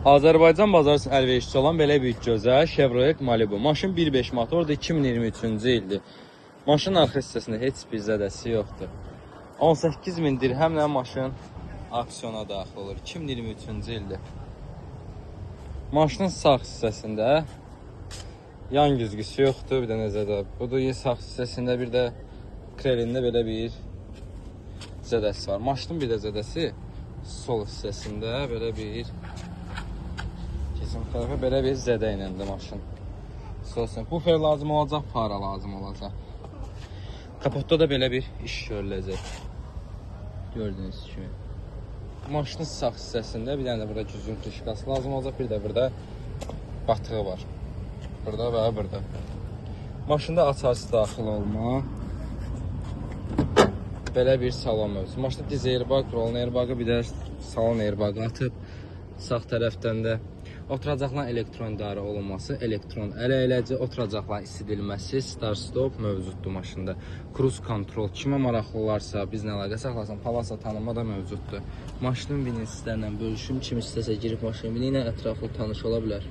Azərbaycan bazarı üçün əlverişli olan belə bir gözəl Chevrolet Malibu. Maşın 1.5 motordur, 2023-cü ildir. Maşının arxa hissəsində heç bir zədəsi yoxdur. 18.000 dirhəmlə maşın aksiyona daxil olur. 2023-cü ildir. Maşının sağ hissəsində yan güzgüsü yoxdur, bir də necədə. Budur sağ hissəsində bir də krelində belə bir zədəsi var. Maşının bir də zədəsi sol hissəsində belə bir tərəfə belə bir zədə ilə də maşın. Solsun. Bufer lazım olacaq, para lazım olacaq. Kapotda da belə bir iş görüləcək. Gördüyünüz kimi. Maşının sağ hissəsində bir dənə də burada güzgün krişkası lazım olacaq, bir də burada batığı var. Burada və burada. Maşında açarsı daxil olma. Belə bir salon mövzusu. Maşında diz airbag, roll airbagı, bir də salon airbagı atıb. Sağ tərəfdən də oturacaqların elektron idarə olunması, elektron əl əyləci, oturacaqların isidilməsi, start stop mövcuddur maşında. Cruise control kimə maraqlı olarsa, bizlə əlaqə saxlasın, palasa tanınma da mövcuddur. Maşının binin sizlərlə bölüşüm, kim istəsə girib maşının bini ilə ətraflı tanış ola bilər.